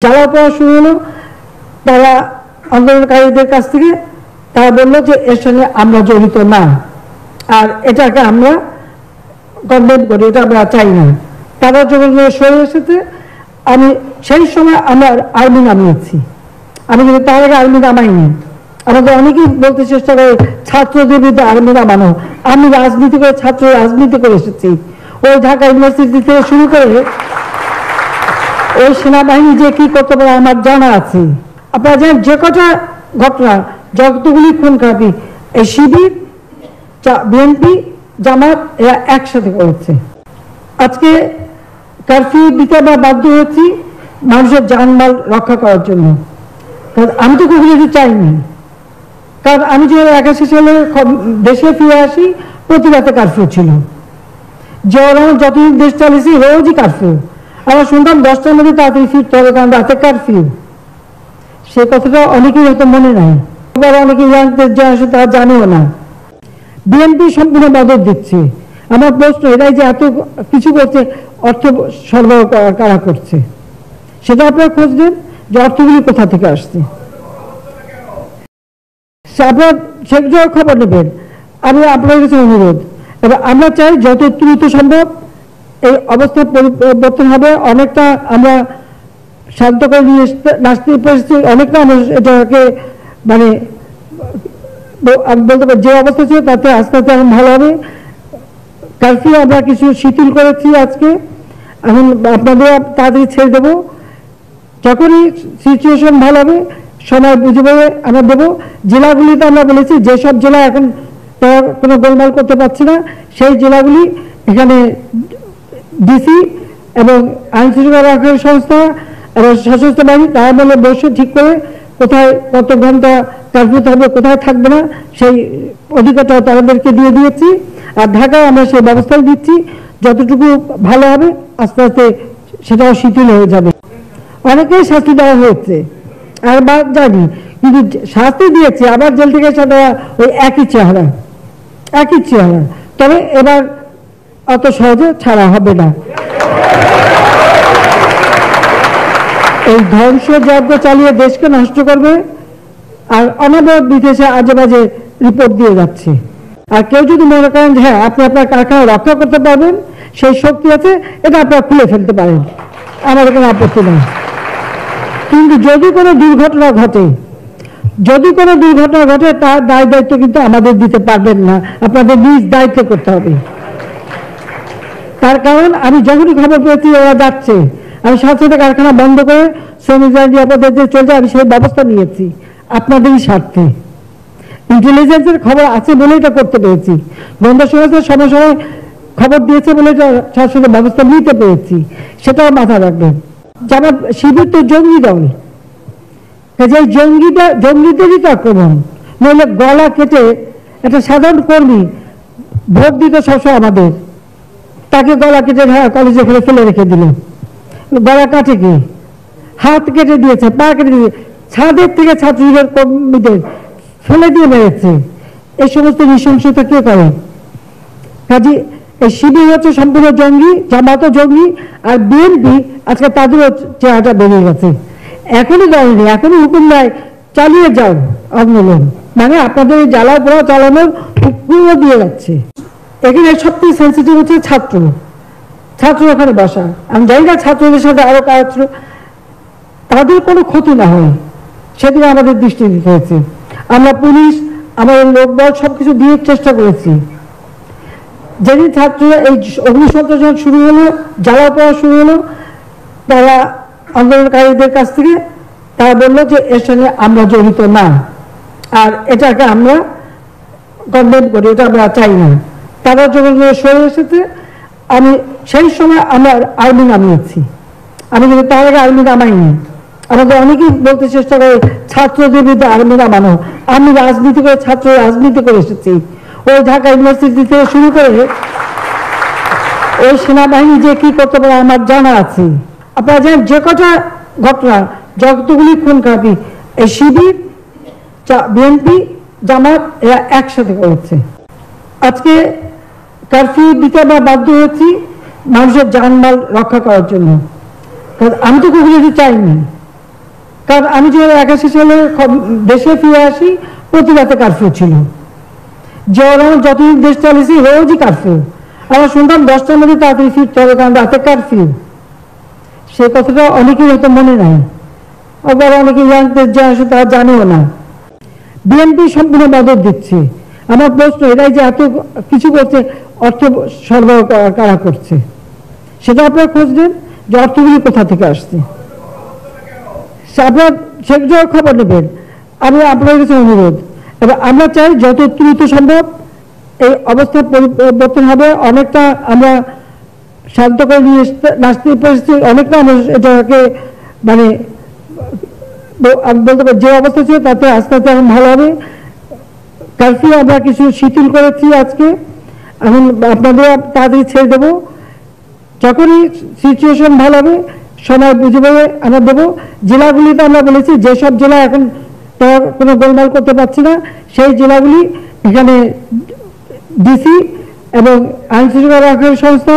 জ্বালা পড়া শুরু হলো। তারা আন্দোলনকারীদের কাছ থেকে তারা বললো যে এর সঙ্গে আমরা জড়িত না, আর এটাকে আমরা কন্ডেম করি, এটা আমরা চাই না। তারা যখন সরে এসেছে, আমি সেই সময় আমার আর্মি নামিয়েছি। আমি কিন্তু তার আগে আর্মি নামাইনি। আমাদের অনেকেই বলতে চেষ্টা করে ছাত্রদের বিরুদ্ধে আর্মি নামানো। আমি রাজনীতি করে, ছাত্র রাজনীতি করে এসেছি। ওই ঢাকা ইউনিভার্সিটি থেকে শুরু করে ওই সেনাবাহিনী যে কি করতে পারে আমার জানা আছে। আপনারা জানেন যে কটা ঘটনা, যতগুলি খুন খারাপি এই শিবির, বিএনপি, জামাত এরা একসাথে করেছে। আজকে কারফিউ দিতে আমরা বাধ্য হয়েছি মানুষের জানমাল রক্ষা করার জন্য। আমি তো কখনো চাইনি, কারণ আমি যে 81 সালে দেশে ফিরে আসি, প্রতি রাতে কারফিউ ছিল। যে ওরা যতদিন দেশ চালিয়েছি রোজই কারফিউ। আমরা শুনতাম 10টার মধ্যে তাড়াতাড়ি ফিরতে হবে, কারণ রাতে কারফিউ। সে কথাটা অনেকেই হয়তো মনে নাই, আবার অনেকেই জানতে তারা জানেও না। বিএনপি সম্পূর্ণ মদত দিচ্ছে। আমার প্রশ্ন, এরাই যে এত কিছু করছে, অর্থ সরবরাহ কারা করছে সেটা আপনারা খোঁজ দেন, যে অর্থগুলি কোথা থেকে আসছে। আপনার সেটা খবর নেবেন। আমি আপনার কাছে অনুরোধ, এবার আমরা চাই যত দ্রুত সম্ভব এই অবস্থার পরিবর্তন হবে। অনেকটা আমরা শান্ত করে নিয়ে আসতে পেরেছি, অনেকটা আমরা এটাকে মানে বলতে পারি যে অবস্থা ছিল তাতে আস্তে আস্তে এখন ভালো হবে। কারফিউ আমরা কিছু শিথিল করেছি আজকে, এখন আপনাদের তাড়াতাড়ি ছেড়ে দেবো। যখনই সিচুয়েশন ভালো হবে সময় বুঝে বলে আমরা দেবো। জেলাগুলিতে আমরা বলেছি যেসব জেলা এখন তারা কোনো গোলমাল করতে পারছে না, সেই জেলাগুলি এখানে ডিসি এবং আইন শৃঙ্খলা রক্ষাকারী সংস্থা এবং সশস্ত্র বাহিনী তারা মিলে বসে ঠিক করে কোথায় কত ঘন্টা কার্ফিউ থাকবে, কোথায় থাকবে না, সেই অধিকারটা তাদেরকে দিয়ে দিয়েছি। আর ঢাকায় আমরা সেই ব্যবস্থাও দিচ্ছি, যতটুকু ভালো হবে আস্তে আস্তে সেটাও শিথিল হয়ে যাবে। অনেকেই শাস্তি দেওয়া হয়েছে আর বা জানি, কিন্তু শাস্তি দিয়েছে আবার জেল থেকে সেটা ওই একই চেহারা। তবে এবার অত সহজে ছাড়া হবে না। এই ধ্বংসযজ্ঞ চালিয়ে দেশকে নষ্ট করবে, আর অনবরত বিদেশে আজে বাজে রিপোর্ট দিয়ে যাচ্ছে। আর কেউ যদি মনে করেন যে হ্যাঁ আপনি আপনার কারখানা রক্ষা করতে পারবেন, সেই শক্তি আছে, এটা আপনারা খুলে ফেলতে পারেন, আমাদের কোনো আপত্তি নেই। কিন্তু যদি কোনো দুর্ঘটনা ঘটে তার দায় দায়িত্ব কিন্তু আমাদের দিতে পারবেন না, আপনাদের নিজ দায়িত্ব করতে হবে। তার কারণ আমি যখনই খবর পেয়েছি ওরা যাচ্ছে, আমি সাথে সাথে কারখানা বন্ধ করে শ্রমিকরা নিরাপদে চলে যায়, আমি সেই ব্যবস্থা নিয়েছি আপনাদেরই স্বার্থে। ইন্টেলিজেন্সের খবর আছে বলে এটা করতে পেরেছি, গোয়েন্দা সংস্থা সময় সময় খবর দিয়েছে বলে এটা সাথে ব্যবস্থা নিতে পেরেছি, সেটাও মাথায় রাখবেন। যেমন শিবির তো জঙ্গি দল, যে জঙ্গিদেরই তো আক্রমণ, নইলে গলা কেটে একটা সাধারণ কর্মী ভোট দিতে সবসময় আমাদের, তাকে গলা কেটে কলেজে ফেলে রেখে দিল। গলা কাটে কি, হাত কেটে দিয়েছে, পা কেটে দিয়েছে, ছাদের থেকে ছাত্রীদের কর্মীদের ফেলে দিয়ে মেরেছে। এই সমস্ত নৃশংসতা কে করে? কাজে এই শিবির হচ্ছে সম্পূর্ণ জঙ্গি, জামাতও জঙ্গি, আর বিএনপি আজকে তাদেরও চেহারাটা বেরিয়ে গেছে। এখনই দলনি, এখনই হুকুম দেয় চালিয়ে যাও আন্দোলন, মানে আপনাদের জ্বালা পোড়া চালানোর হুকুমও দিয়ে যাচ্ছে। এখানে সবথেকে সেন্সিটিভ হচ্ছে ছাত্র ওখানে বসা। আমি জানি না ছাত্রদের সাথে আরো কাজ, তাদের কোনো ক্ষতি না হয় সেদিকে আমাদের দৃষ্টি দিতে হয়েছে। আমরা পুলিশ, আমাদের লোকবল সবকিছু দিয়ে চেষ্টা করেছি। যেদিন ছাত্ররা এই অগ্নিসন্ত্রাস শুরু হলো, জ্বালা পড়া শুরু হলো, তারা আন্দোলনকারীদের কাছ থেকে তারা বললো যে এর সঙ্গে আমরা জড়িত না, আর এটাকে আমরা কন্ডেম করি, এটা আমরা চাই না। তারা যখন সরে এসেছে, আমি সেই সময় আমার আর্মি নামিয়েছি। আমি কিন্তু তার আগে আর্মি নামাইনি। আমাদের অনেকেই বলতে চেষ্টা করে ছাত্রদের বিরুদ্ধে আর্মি নামানো। আমি রাজনীতি করে, ছাত্র রাজনীতি করে এসেছি। ওই ঢাকা ইউনিভার্সিটি থেকে শুরু করে ওই সেনাবাহিনী যে কি করতে পারে আমার জানা আছে। আপনারা জানেন যে কটা ঘটনা, যতগুলি খুন খারাপি এই শিবির, বিএনপি, জামাত এরা একসাথে করেছে। আজকে কারফিউ দিতে আমরা বাধ্য হয়েছি মানুষের জানমাল রক্ষা করার জন্য। আমি তো কখনো চাইনি, কারণ আমি যে 81 সালে দেশে ফিরে আসি, প্রতি রাতে কারফিউ ছিল। জিয়াউর রহমান যতদিন দেশ চালিয়েছি রোজই কারফিউ। আমরা শুনতাম 10টার মধ্যে তাড়াতাড়ি ফিরতে হবে, কারণ রাতে কারফিউ। সে কথাটা অনেকেই হয়তো মনে নাই, আবার অনেকে জানতে যে আসলে তারা জানেও না। বিএনপি সম্পূর্ণ মদত দিচ্ছে। আমার প্রশ্ন, এরাই যে এত কিছু করছে, অর্থ সরবরাহ কারা করছে সেটা আপনারা খোঁজ দেন, যে অর্থগুলি কোথা থেকে আসছে, আপনার সেটার খবর নেবেন। আমি আপনার কাছে অনুরোধ, এবার আমরা চাই যত দ্রুত সম্ভব এই অবস্থার পরিবর্তন হবে। অনেকটা আমরা শান্ত করে নিয়ে আসতে পেরেছি, অনেকটা আমরা এটাকে মানে আমি বলতে পারি যে অবস্থা ছিল তাতে আস্তে আস্তে এখন ভালো হবে। কারফিউ আমরা কিছু শিথিল করেছি আজকে, এখন আপনাদের তাড়াতাড়ি ছেড়ে দেবো। যখনই সিচুয়েশন ভালো হবে সময় বুঝে পেয়ে আমরা দেবো। জেলাগুলিতে আমরা বলেছি যেসব জেলা এখন তারা কোনো গোলমাল করতে পারছে না, সেই জেলাগুলি এখানে ডিসি এবং আইন শৃঙ্খলা রক্ষাকারী সংস্থা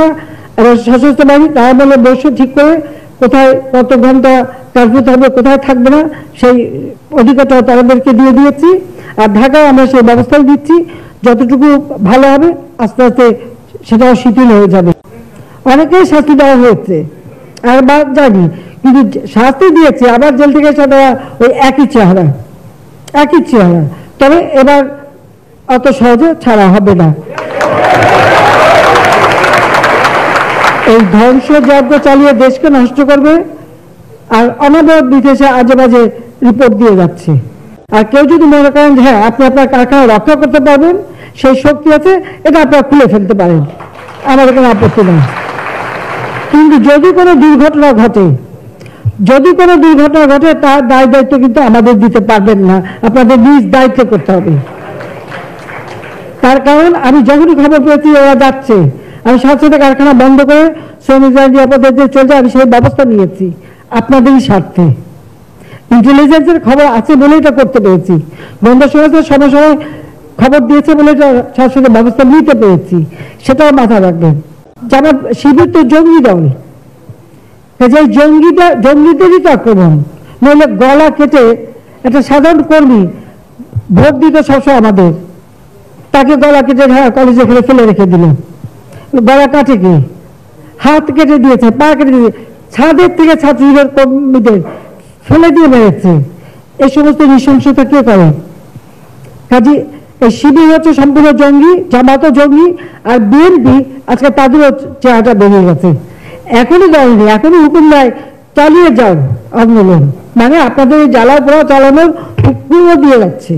এবং সশস্ত্র বাহিনী তারা বলে বসে ঠিক করে কোথায় কত ঘন্টা কার্ফিউ থাকবে, কোথায় থাকবে না, সেই অধিকারটা তাদেরকে দিয়ে দিয়েছি। আর ঢাকায় আমরা সেই ব্যবস্থাও দিচ্ছি, যতটুকু ভালো হবে আস্তে আস্তে সেটাও শিথিল হয়ে যাবে। অনেকেই শাস্তি দেওয়া হয়েছে, আর বাদ যায়নি, কিন্তু শাস্তি দিয়েছে আবার জেল থেকে সেটা ওই একই চেহারা। তবে এবার অত সহজে ছাড়া হবে না। এই ধ্বংসযজ্ঞ চালিয়ে দেশকে নষ্ট করবে, আর অনবরত বিদেশে আজে বাজে রিপোর্ট দিয়ে যাচ্ছে। আর কেউ যদি মনে করেন যে হ্যাঁ আপনি আপনার কারখানা রক্ষা করতে পারবেন, সেই শক্তি আছে, এটা আপনারা খুলে ফেলতে পারেন, আমাদের কোনো আপত্তি নেই। কিন্তু যদি কোনো দুর্ঘটনা ঘটে তার দায় দায়িত্ব কিন্তু আমাদের দিতে পারবেন না, আপনাদের নিজ দায়িত্ব করতে হবে। তার কারণ আমি যখনই খবর পেয়েছি ওরা যাচ্ছে, আমি সাথে সাথে কারখানা বন্ধ করে শ্রমিকরা নিরাপদের যে চলছে আমি সেই ব্যবস্থা নিয়েছি আপনাদেরই স্বার্থে। ইন্টেলিজেন্সের খবর আছে বলে এটা করতে পেরেছি, গোয়েন্দা সংস্থা সময় সময় খবর দিয়েছে বলে এটা সাথে সাথে ব্যবস্থা নিতে পেরেছি, সেটাও মাথায় রাখবেন। যেমন শিবির তো জঙ্গি দল, যে জঙ্গিদেরই তো আক্রমণ, নইলে গলা কেটে একটা সাধারণ কর্মী ভোট দিতে সবসময় আমাদের, তাকে গলা কেটে কলেজে ফেলে রেখে দিল। গলা কাটে কি, হাত কেটে দিয়েছে, পা কেটে দিয়েছে, ছাদের থেকে ছাত্রীদের কর্মীদের ফেলে দিয়ে মেরেছে। এই সমস্ত নৃশংসতা কে করে? কাজে এই শিবির হচ্ছে সম্পূর্ণ জঙ্গি, জামাতও জঙ্গি, আর বিএনপি আজকে তাদেরও চেহারাটা বেরিয়ে গেছে। এখনই দেয়নি, এখনই হুকুম দেয় চালিয়ে যাও আন্দোলন, মানে আপনাদের জ্বালা পোড়া চালানোর হুকুমও দিয়ে যাচ্ছে।